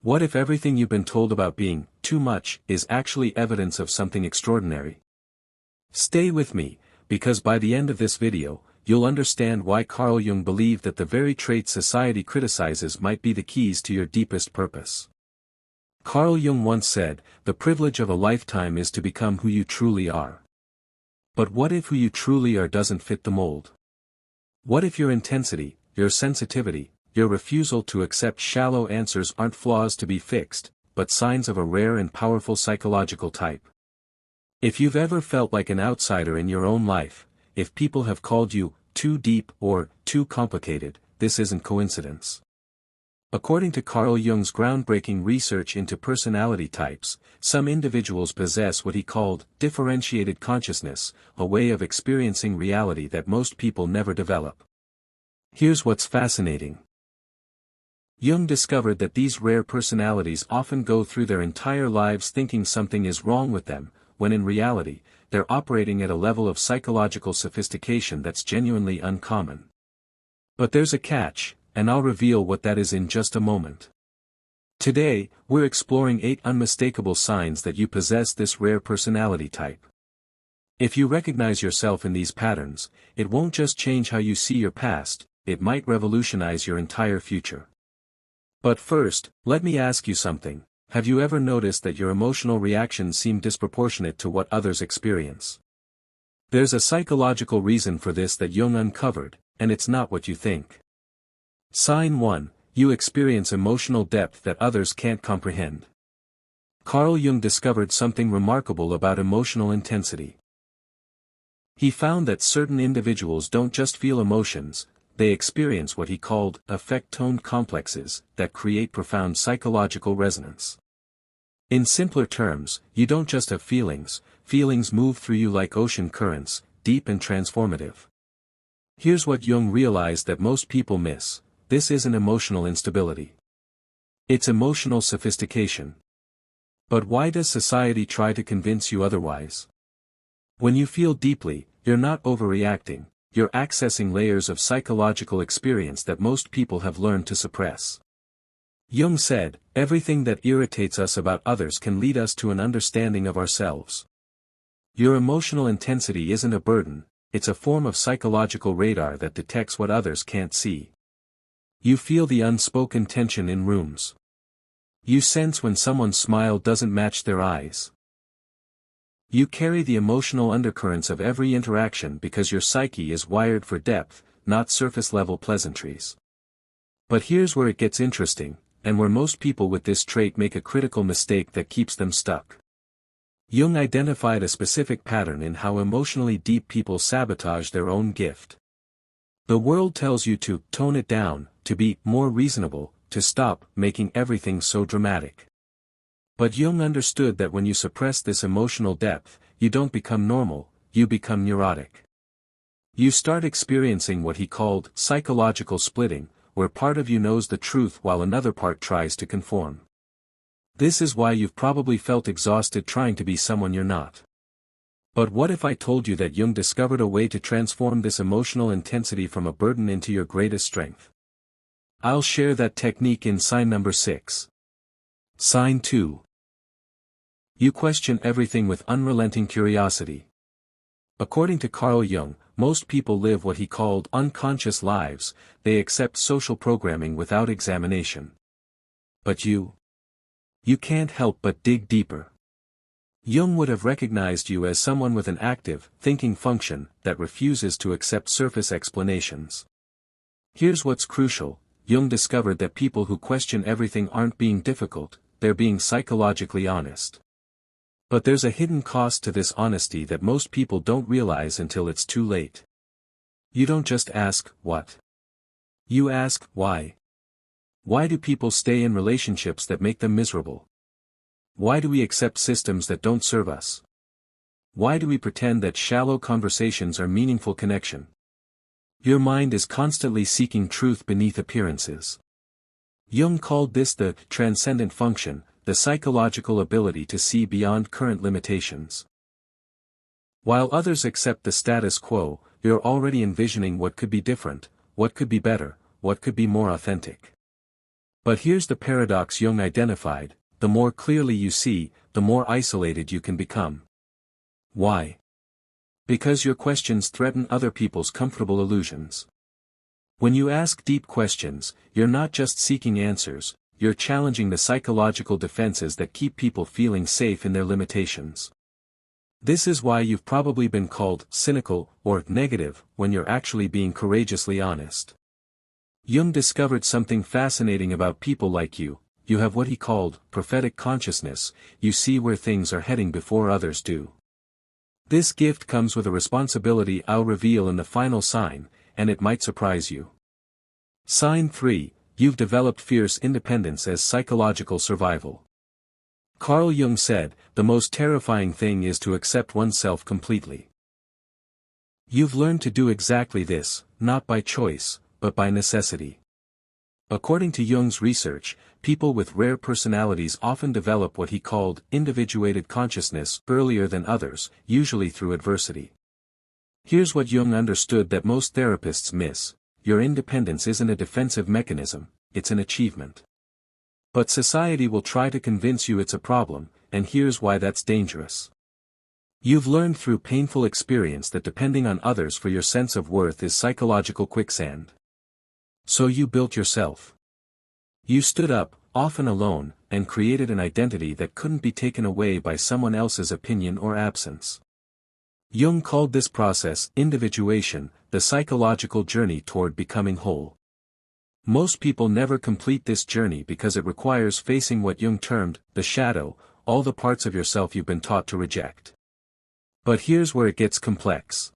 What if everything you've been told about being too much is actually evidence of something extraordinary? Stay with me, because by the end of this video, you'll understand why Carl Jung believed that the very traits society criticizes might be the keys to your deepest purpose. Carl Jung once said, "The privilege of a lifetime is to become who you truly are." But what if who you truly are doesn't fit the mold? What if your intensity, your sensitivity, your refusal to accept shallow answers aren't flaws to be fixed, but signs of a rare and powerful psychological type? If you've ever felt like an outsider in your own life, if people have called you too deep or too complicated, this isn't coincidence. According to Carl Jung's groundbreaking research into personality types, some individuals possess what he called differentiated consciousness, a way of experiencing reality that most people never develop. Here's what's fascinating. Jung discovered that these rare personalities often go through their entire lives thinking something is wrong with them, when in reality, they're operating at a level of psychological sophistication that's genuinely uncommon. But there's a catch, and I'll reveal what that is in just a moment. Today, we're exploring 8 unmistakable signs that you possess this rare personality type. If you recognize yourself in these patterns, it won't just change how you see your past, it might revolutionize your entire future. But first, let me ask you something. Have you ever noticed that your emotional reactions seem disproportionate to what others experience? There's a psychological reason for this that Jung uncovered, and it's not what you think. Sign 1, you experience emotional depth that others can't comprehend. Carl Jung discovered something remarkable about emotional intensity. He found that certain individuals don't just feel emotions, they experience what he called affect-tone complexes that create profound psychological resonance. In simpler terms, you don't just have feelings, feelings move through you like ocean currents, deep and transformative. Here's what Jung realized that most people miss: this isn't emotional instability. It's emotional sophistication. But why does society try to convince you otherwise? When you feel deeply, you're not overreacting. You're accessing layers of psychological experience that most people have learned to suppress. Jung said, everything that irritates us about others can lead us to an understanding of ourselves. Your emotional intensity isn't a burden, it's a form of psychological radar that detects what others can't see. You feel the unspoken tension in rooms. You sense when someone's smile doesn't match their eyes. You carry the emotional undercurrents of every interaction because your psyche is wired for depth, not surface-level pleasantries. But here's where it gets interesting, and where most people with this trait make a critical mistake that keeps them stuck. Jung identified a specific pattern in how emotionally deep people sabotage their own gift. The world tells you to tone it down, to be more reasonable, to stop making everything so dramatic. But Jung understood that when you suppress this emotional depth, you don't become normal, you become neurotic. You start experiencing what he called psychological splitting, where part of you knows the truth while another part tries to conform. This is why you've probably felt exhausted trying to be someone you're not. But what if I told you that Jung discovered a way to transform this emotional intensity from a burden into your greatest strength? I'll share that technique in sign number 6. Sign 2. You question everything with unrelenting curiosity. According to Carl Jung, most people live what he called unconscious lives, they accept social programming without examination. But you can't help but dig deeper. Jung would have recognized you as someone with an active, thinking function that refuses to accept surface explanations. Here's what's crucial: Jung discovered that people who question everything aren't being difficult, they're being psychologically honest. But there's a hidden cost to this honesty that most people don't realize until it's too late. You don't just ask, what? You ask, why? Why do people stay in relationships that make them miserable? Why do we accept systems that don't serve us? Why do we pretend that shallow conversations are meaningful connection? Your mind is constantly seeking truth beneath appearances. Jung called this the transcendent function, the psychological ability to see beyond current limitations. While others accept the status quo, you're already envisioning what could be different, what could be better, what could be more authentic. But here's the paradox Jung identified: the more clearly you see, the more isolated you can become. Why? Because your questions threaten other people's comfortable illusions. When you ask deep questions, you're not just seeking answers, you're challenging the psychological defenses that keep people feeling safe in their limitations. This is why you've probably been called cynical or negative when you're actually being courageously honest. Jung discovered something fascinating about people like you. You have what he called prophetic consciousness. You see where things are heading before others do. This gift comes with a responsibility I'll reveal in the final sign, and it might surprise you. Sign 3, you've developed fierce independence as psychological survival. Carl Jung said, the most terrifying thing is to accept oneself completely. You've learned to do exactly this, not by choice, but by necessity. According to Jung's research, people with rare personalities often develop what he called individuated consciousness earlier than others, usually through adversity. Here's what Jung understood that most therapists miss: your independence isn't a defensive mechanism, it's an achievement. But society will try to convince you it's a problem, and here's why that's dangerous. You've learned through painful experience that depending on others for your sense of worth is psychological quicksand. So you built yourself. You stood up, often alone, and created an identity that couldn't be taken away by someone else's opinion or absence. Jung called this process individuation, the psychological journey toward becoming whole. Most people never complete this journey because it requires facing what Jung termed the shadow, all the parts of yourself you've been taught to reject. But here's where it gets complex.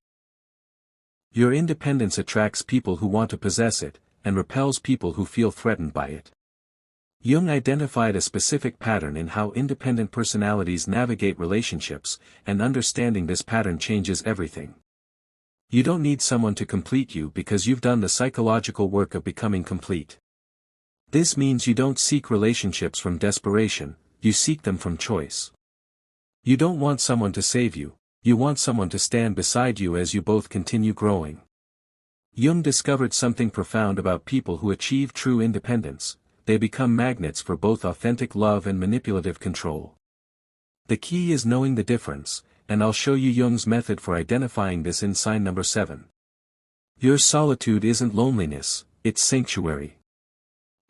Your independence attracts people who want to possess it, and repels people who feel threatened by it. Jung identified a specific pattern in how independent personalities navigate relationships, and understanding this pattern changes everything. You don't need someone to complete you because you've done the psychological work of becoming complete. This means you don't seek relationships from desperation, you seek them from choice. You don't want someone to save you, you want someone to stand beside you as you both continue growing. Jung discovered something profound about people who achieve true independence: they become magnets for both authentic love and manipulative control. The key is knowing the difference, and I'll show you Jung's method for identifying this in sign number 7. Your solitude isn't loneliness, it's sanctuary.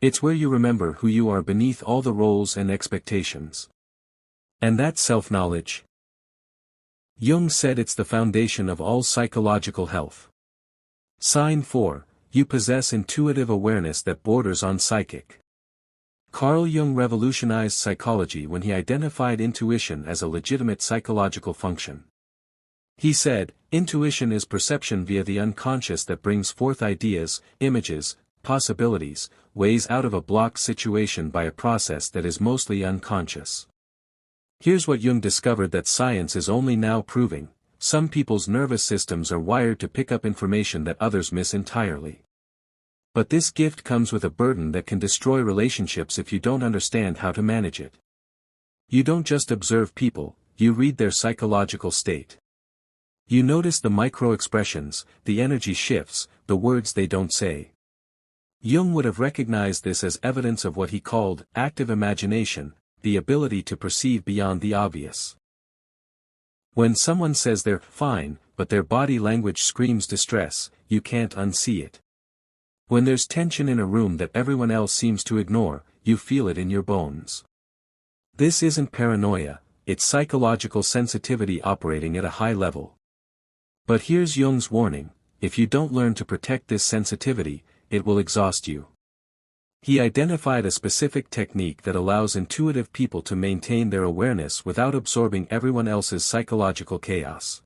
It's where you remember who you are beneath all the roles and expectations. And that's self-knowledge. Jung said it's the foundation of all psychological health. Sign 4, you possess intuitive awareness that borders on psychic. Carl Jung revolutionized psychology when he identified intuition as a legitimate psychological function. He said, intuition is perception via the unconscious that brings forth ideas, images, possibilities, ways out of a blocked situation by a process that is mostly unconscious. Here's what Jung discovered that science is only now proving: some people's nervous systems are wired to pick up information that others miss entirely. But this gift comes with a burden that can destroy relationships if you don't understand how to manage it. You don't just observe people, you read their psychological state. You notice the micro-expressions, the energy shifts, the words they don't say. Jung would have recognized this as evidence of what he called active imagination, the ability to perceive beyond the obvious. When someone says they're fine, but their body language screams distress, you can't unsee it. When there's tension in a room that everyone else seems to ignore, you feel it in your bones. This isn't paranoia, it's psychological sensitivity operating at a high level. But here's Jung's warning: if you don't learn to protect this sensitivity, it will exhaust you. He identified a specific technique that allows intuitive people to maintain their awareness without absorbing everyone else's psychological chaos.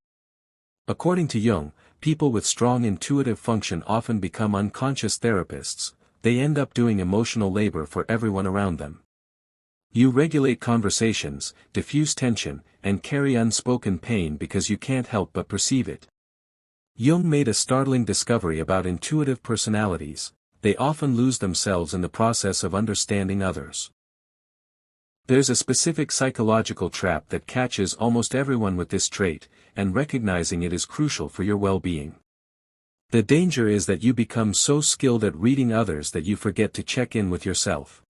According to Jung, people with strong intuitive function often become unconscious therapists. They end up doing emotional labor for everyone around them. You regulate conversations, diffuse tension, and carry unspoken pain because you can't help but perceive it. Jung made a startling discovery about intuitive personalities: they often lose themselves in the process of understanding others. There's a specific psychological trap that catches almost everyone with this trait, and recognizing it is crucial for your well-being. The danger is that you become so skilled at reading others that you forget to check in with yourself.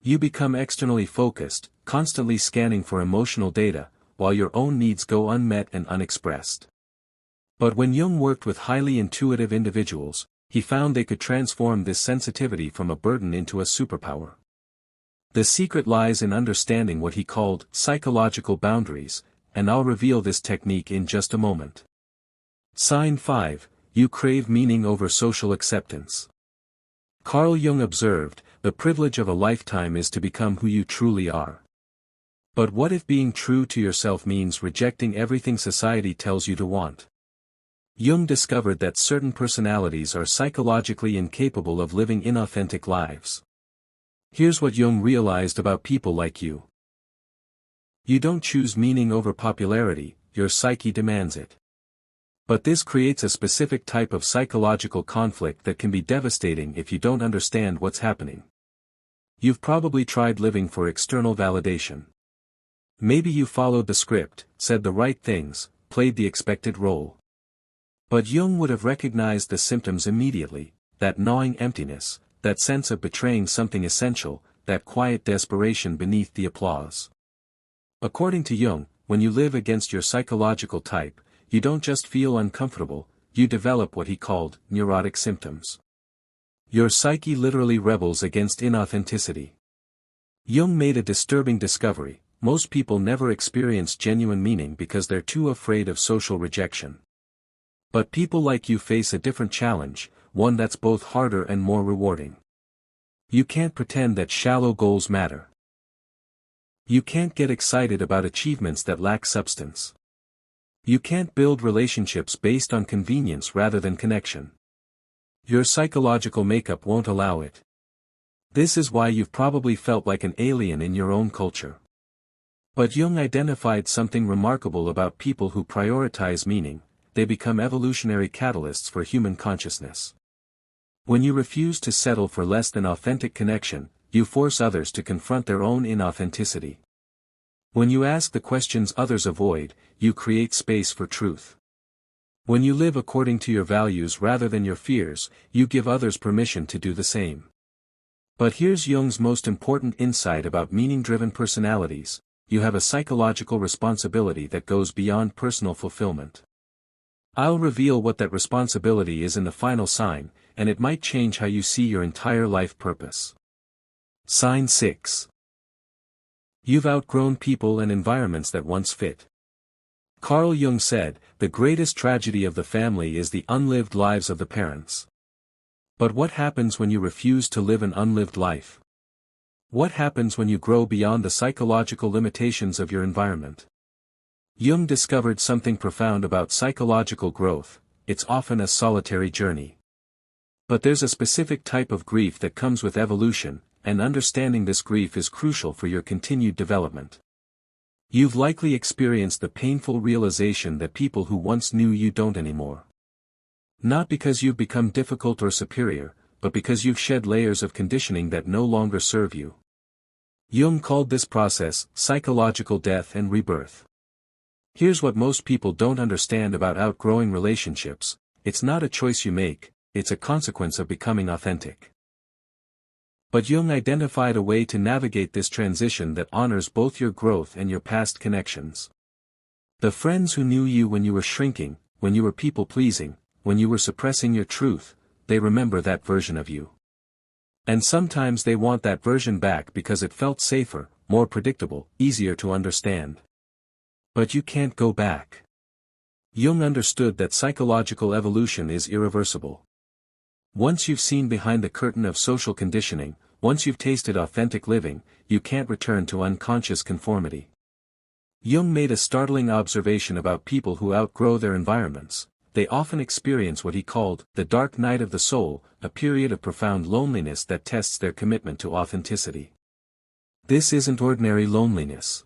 You become externally focused, constantly scanning for emotional data, while your own needs go unmet and unexpressed. But when Jung worked with highly intuitive individuals, he found they could transform this sensitivity from a burden into a superpower. The secret lies in understanding what he called psychological boundaries, and I'll reveal this technique in just a moment. Sign 5, you crave meaning over social acceptance. Carl Jung observed, the privilege of a lifetime is to become who you truly are. But what if being true to yourself means rejecting everything society tells you to want? Jung discovered that certain personalities are psychologically incapable of living inauthentic lives. Here's what Jung realized about people like you. You don't choose meaning over popularity, your psyche demands it. But this creates a specific type of psychological conflict that can be devastating if you don't understand what's happening. You've probably tried living for external validation. Maybe you followed the script, said the right things, played the expected role. But Jung would have recognized the symptoms immediately, that gnawing emptiness, that sense of betraying something essential, that quiet desperation beneath the applause. According to Jung, when you live against your psychological type, you don't just feel uncomfortable, you develop what he called neurotic symptoms. Your psyche literally rebels against inauthenticity. Jung made a disturbing discovery: most people never experience genuine meaning because they're too afraid of social rejection. But people like you face a different challenge, one that's both harder and more rewarding. You can't pretend that shallow goals matter. You can't get excited about achievements that lack substance. You can't build relationships based on convenience rather than connection. Your psychological makeup won't allow it. This is why you've probably felt like an alien in your own culture. But Jung identified something remarkable about people who prioritize meaning: they become evolutionary catalysts for human consciousness. When you refuse to settle for less than authentic connection, you force others to confront their own inauthenticity. When you ask the questions others avoid, you create space for truth. When you live according to your values rather than your fears, you give others permission to do the same. But here's Jung's most important insight about meaning-driven personalities: you have a psychological responsibility that goes beyond personal fulfillment. I'll reveal what that responsibility is in the final sign, and it might change how you see your entire life purpose. Sign 6. You've outgrown people and environments that once fit. Carl Jung said, the greatest tragedy of the family is the unlived lives of the parents. But what happens when you refuse to live an unlived life? What happens when you grow beyond the psychological limitations of your environment? Jung discovered something profound about psychological growth: it's often a solitary journey. But there's a specific type of grief that comes with evolution, and understanding this grief is crucial for your continued development. You've likely experienced the painful realization that people who once knew you don't anymore. Not because you've become difficult or superior, but because you've shed layers of conditioning that no longer serve you. Jung called this process psychological death and rebirth. Here's what most people don't understand about outgrowing relationships: it's not a choice you make, it's a consequence of becoming authentic. But Jung identified a way to navigate this transition that honors both your growth and your past connections. The friends who knew you when you were shrinking, when you were people-pleasing, when you were suppressing your truth, they remember that version of you. And sometimes they want that version back because it felt safer, more predictable, easier to understand. But you can't go back. Jung understood that psychological evolution is irreversible. Once you've seen behind the curtain of social conditioning, once you've tasted authentic living, you can't return to unconscious conformity. Jung made a startling observation about people who outgrow their environments: they often experience what he called the dark night of the soul, a period of profound loneliness that tests their commitment to authenticity. This isn't ordinary loneliness.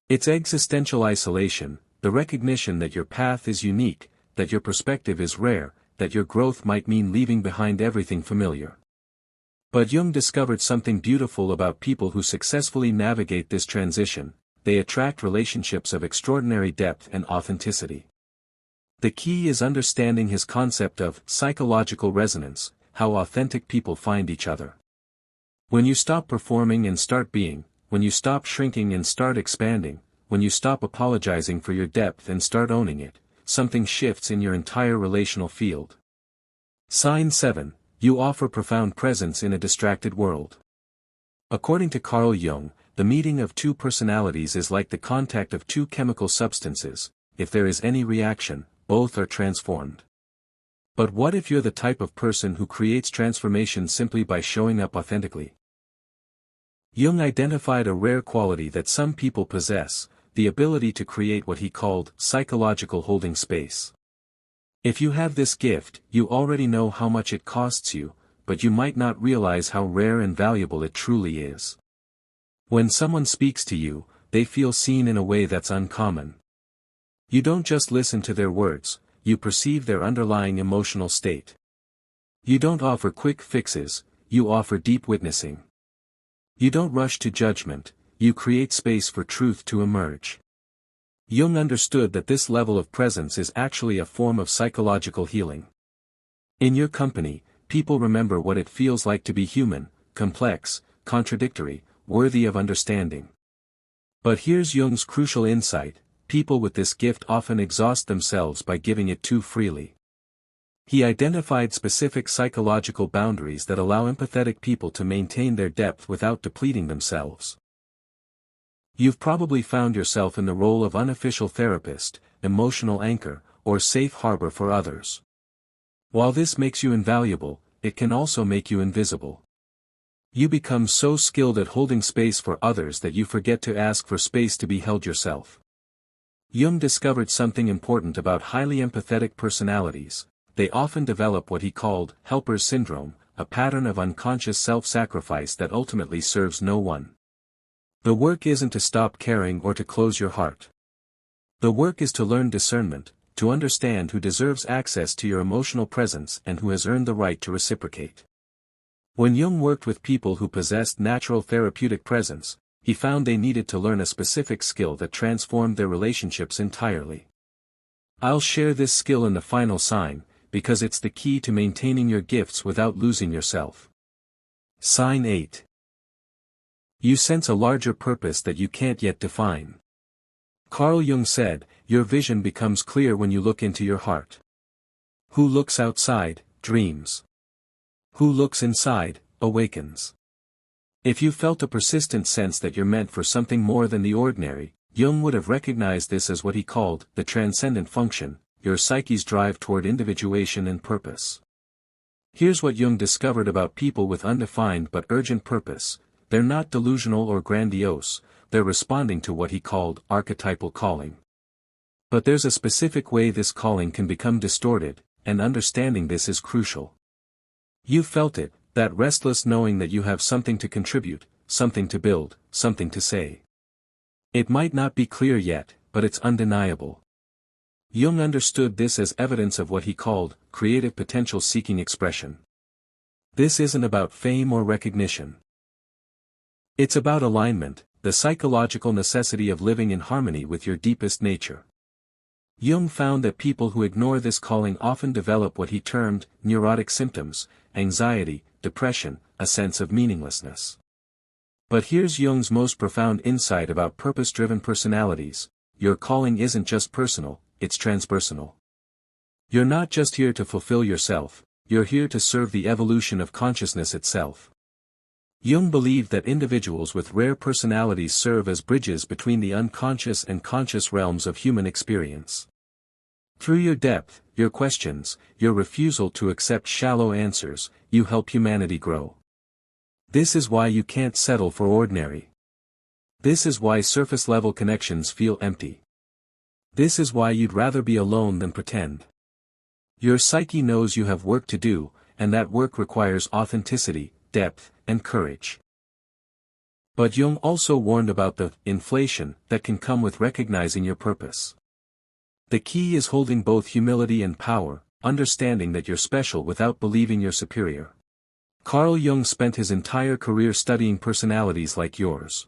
It's existential isolation, the recognition that your path is unique, that your perspective is rare, that your growth might mean leaving behind everything familiar. But Jung discovered something beautiful about people who successfully navigate this transition: they attract relationships of extraordinary depth and authenticity. The key is understanding his concept of psychological resonance, how authentic people find each other. When you stop performing and start being, when you stop shrinking and start expanding, when you stop apologizing for your depth and start owning it, something shifts in your entire relational field. Sign 7. You offer profound presence in a distracted world. According to Carl Jung, the meeting of two personalities is like the contact of two chemical substances. If there is any reaction, both are transformed. But what if you're the type of person who creates transformation simply by showing up authentically? Jung identified a rare quality that some people possess, the ability to create what he called psychological holding space. If you have this gift, you already know how much it costs you, but you might not realize how rare and valuable it truly is. When someone speaks to you, they feel seen in a way that's uncommon. You don't just listen to their words, you perceive their underlying emotional state. You don't offer quick fixes, you offer deep witnessing. You don't rush to judgment, you create space for truth to emerge. Jung understood that this level of presence is actually a form of psychological healing. In your company, people remember what it feels like to be human, complex, contradictory, worthy of understanding. But here's Jung's crucial insight: people with this gift often exhaust themselves by giving it too freely. He identified specific psychological boundaries that allow empathetic people to maintain their depth without depleting themselves. You've probably found yourself in the role of unofficial therapist, emotional anchor, or safe harbor for others. While this makes you invaluable, it can also make you invisible. You become so skilled at holding space for others that you forget to ask for space to be held yourself. Jung discovered something important about highly empathetic personalities: they often develop what he called helper's syndrome, a pattern of unconscious self-sacrifice that ultimately serves no one. The work isn't to stop caring or to close your heart. The work is to learn discernment, to understand who deserves access to your emotional presence and who has earned the right to reciprocate. When Jung worked with people who possessed natural therapeutic presence, he found they needed to learn a specific skill that transformed their relationships entirely. I'll share this skill in the final sign, because it's the key to maintaining your gifts without losing yourself. Sign 8. You sense a larger purpose that you can't yet define. Carl Jung said, your vision becomes clear when you look into your heart. Who looks outside, dreams. Who looks inside, awakens. If you felt a persistent sense that you're meant for something more than the ordinary, Jung would have recognized this as what he called the transcendent function, your psyche's drive toward individuation and purpose. Here's what Jung discovered about people with undefined but urgent purpose: they're not delusional or grandiose, they're responding to what he called archetypal calling. But there's a specific way this calling can become distorted, and understanding this is crucial. You felt it, that restless knowing that you have something to contribute, something to build, something to say. It might not be clear yet, but it's undeniable. Jung understood this as evidence of what he called creative potential seeking expression. This isn't about fame or recognition. It's about alignment, the psychological necessity of living in harmony with your deepest nature. Jung found that people who ignore this calling often develop what he termed neurotic symptoms: anxiety, depression, a sense of meaninglessness. But here's Jung's most profound insight about purpose-driven personalities: your calling isn't just personal, it's transpersonal. You're not just here to fulfill yourself, you're here to serve the evolution of consciousness itself. Jung believed that individuals with rare personalities serve as bridges between the unconscious and conscious realms of human experience. Through your depth, your questions, your refusal to accept shallow answers, you help humanity grow. This is why you can't settle for ordinary. This is why surface-level connections feel empty. This is why you'd rather be alone than pretend. Your psyche knows you have work to do, and that work requires authenticity, depth, and courage. But Jung also warned about the inflation that can come with recognizing your purpose. The key is holding both humility and power, understanding that you're special without believing you're superior. Carl Jung spent his entire career studying personalities like yours.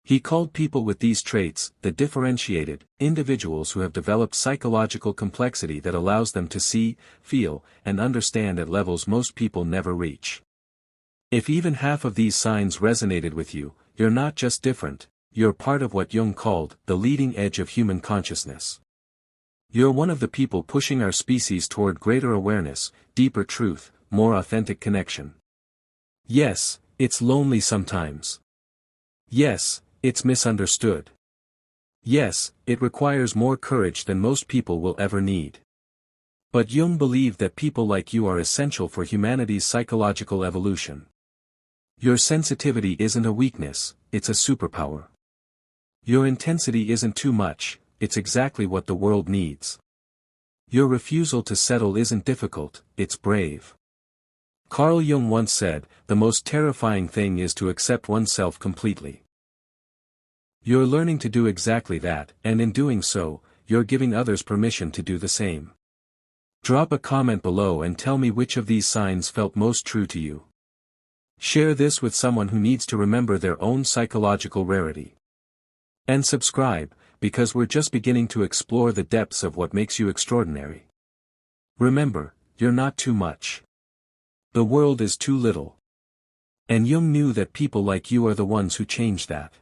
He called people with these traits the differentiated, individuals who have developed psychological complexity that allows them to see, feel, and understand at levels most people never reach. If even half of these signs resonated with you, you're not just different, you're part of what Jung called the leading edge of human consciousness. You're one of the people pushing our species toward greater awareness, deeper truth, more authentic connection. Yes, it's lonely sometimes. Yes, it's misunderstood. Yes, it requires more courage than most people will ever need. But Jung believed that people like you are essential for humanity's psychological evolution. Your sensitivity isn't a weakness, it's a superpower. Your intensity isn't too much, it's exactly what the world needs. Your refusal to settle isn't difficult, it's brave. Carl Jung once said, "The most terrifying thing is to accept oneself completely." You're learning to do exactly that, and in doing so, you're giving others permission to do the same. Drop a comment below and tell me which of these signs felt most true to you. Share this with someone who needs to remember their own psychological rarity. And subscribe, because we're just beginning to explore the depths of what makes you extraordinary. Remember, you're not too much. The world is too little. And Jung knew that people like you are the ones who change that.